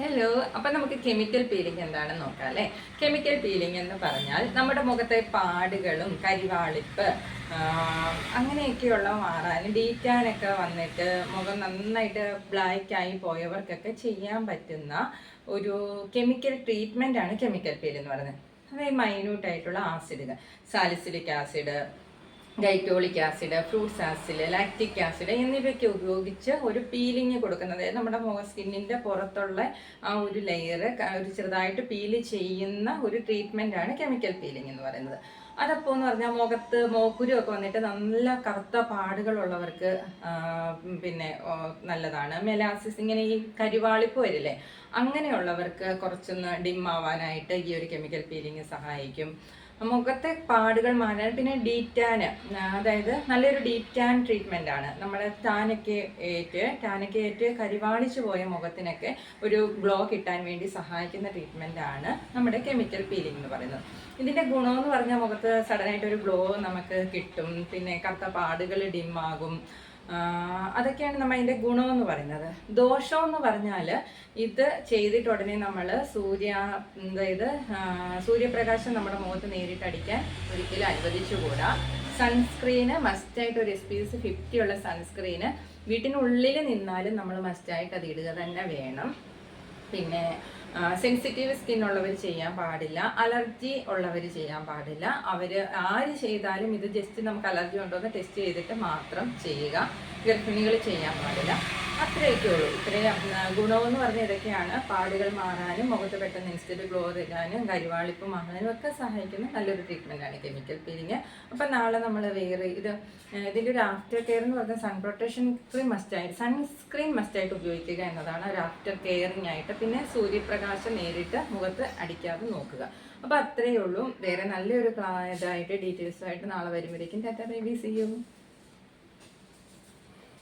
Hello, അപ്പം നമുക്ക് chemical peeling എന്താണെന്ന് നോക്കാം അല്ലേ. കെമിക്കൽ പീലിംഗ് എന്ന് പറഞ്ഞാൽ നമ്മുടെ മുഖത്തെ പാടുകളും കരിവാളിപ്പ് അങ്ങനെയൊക്കെയുള്ള മാറാനും ഡീറ്റാനൊക്കെ വന്നിട്ട് മുഖം നന്നായിട്ട് ബ്ലാക്കായി പോയവർക്കൊക്കെ ചെയ്യാൻ പറ്റുന്ന ഒരു കെമിക്കൽ ട്രീറ്റ്മെൻ്റ് ആണ് കെമിക്കൽ പീൽ എന്ന് പറയുന്നത്. അതായത് മൈന്യൂട്ടായിട്ടുള്ള ആസിഡുകൾ, salicylic acid, glycolic acid, fruits acid, lactic acid എന്നിവയൊക്കെ ഉപയോഗിച്ച് ഒരു പീലിങ് കൊടുക്കുന്നത്. നമ്മുടെ സ്കിന്നിൻ്റെ പുറത്തുള്ള ആ ഒരു ലെയർ ഒരു ചെറുതായിട്ട് പീല് ചെയ്യുന്ന ഒരു ട്രീറ്റ്മെൻ്റ് ആണ് കെമിക്കൽ പീലിംഗ് എന്ന് പറയുന്നത്. അതപ്പോൾ എന്ന് പറഞ്ഞാൽ മുഖത്ത് മോക്കുരുമൊക്കെ വന്നിട്ട് നല്ല കറുത്ത പാടുകളുള്ളവർക്ക് പിന്നെ നല്ലതാണ്. മെലാസിസ്, ഇങ്ങനെ ഈ കരിവാളിപ്പ് വരില്ലേ, അങ്ങനെയുള്ളവർക്ക് കുറച്ചൊന്ന് ഡിം ആവാനായിട്ട് ഈ ഒരു കെമിക്കൽ പീലിംഗ് സഹായിക്കും. മുഖത്തെ പാടുകൾ മാറാൻ. പിന്നെ ഡീറ്റാന്, അതായത് നല്ലൊരു ഡീറ്റാൻ ട്രീറ്റ്മെൻ്റ് ആണ്. നമ്മുടെ ടാനൊക്കെ ഏറ്റ് കരിവാളിച്ചു പോയ മുഖത്തിനൊക്കെ ഒരു ഗ്ലോ കിട്ടാൻ വേണ്ടി സഹായിക്കുന്ന ട്രീറ്റ്മെൻ്റ് ആണ് നമ്മുടെ കെമിക്കൽ പീലിംഗ് എന്ന് പറയുന്നത്. ഇതിൻ്റെ ഗുണമെന്ന് പറഞ്ഞാൽ മുഖത്ത് സഡനായിട്ടൊരു ഗ്ലോ നമുക്ക് കിട്ടും. പിന്നെ കറുത്ത പാടുകൾ ഡിമ്മാകും. അതൊക്കെയാണ് നമ്മൾ അതിൻ്റെ ഗുണമെന്ന് പറയുന്നത്. ദോഷമെന്ന് പറഞ്ഞാൽ ഇത് ചെയ്തിട്ട് ഉടനെ നമ്മൾ അതായത് സൂര്യപ്രകാശം നമ്മുടെ മുഖത്ത് നേരിട്ടടിക്കാൻ ഒരിക്കലും അനുവദിച്ചുകൂടാ. സൺസ്ക്രീന് മസ്റ്റായിട്ട് ഒരു SPF 50 ഉള്ള സൺസ്ക്രീന് വീട്ടിനുള്ളിൽ നിന്നാലും നമ്മൾ മസ്റ്റായിട്ട് അത് ഇടുക തന്നെ വേണം. പിന്നെ സെൻസിറ്റീവ് സ്കിൻ ഉള്ളവർ ചെയ്യാൻ പാടില്ല, അലർജി ഉള്ളവർ ചെയ്യാൻ പാടില്ല. ആര് ചെയ്താലും ഇത് ജസ്റ്റ് നമുക്ക് അലർജി ഉണ്ടോ എന്ന് ടെസ്റ്റ് ചെയ്തിട്ട് മാത്രം ചെയ്യുക. ഗർഭിണികൾ ചെയ്യാൻ പാടില്ല. അത്രയൊക്കെ ഉള്ളൂ. ഇത്രയും ഗുണമെന്ന് പറഞ്ഞാൽ ഇതൊക്കെയാണ്. പാടുകൾ മാറാനും മുഖത്ത് പെട്ടെന്ന് ഇൻസ്റ്റന്റ് ഗ്ലോ തരാനും കരിവാളിപ്പ് മാറാനും ഒക്കെ സഹായിക്കുന്ന നല്ലൊരു ട്രീറ്റ്മെൻറ്റാണ് കെമിക്കൽ പീലിംഗ്. അപ്പം നാളെ നമ്മൾ ഇതിൻ്റെ ഒരു ആഫ്റ്റർ കെയർ എന്ന് പറഞ്ഞാൽ സൺസ്ക്രീൻ മസ്റ്റായിട്ട് ഉപയോഗിക്കുക എന്നതാണ് ഒരു ആഫ്റ്റർ കെയറിങ് ആയിട്ട്. പിന്നെ സൂര്യപ്രകാശം നേരിട്ട് മുഖത്ത് അടിക്കാതെ നോക്കുക. അപ്പോൾ അത്രയേ ഉള്ളൂ. വേറെ നല്ലൊരു ഇതായിട്ട് ഡീറ്റെയിൽസുമായിട്ട് നാളെ വരുമ്പോഴേക്കും tata bye bye, see U.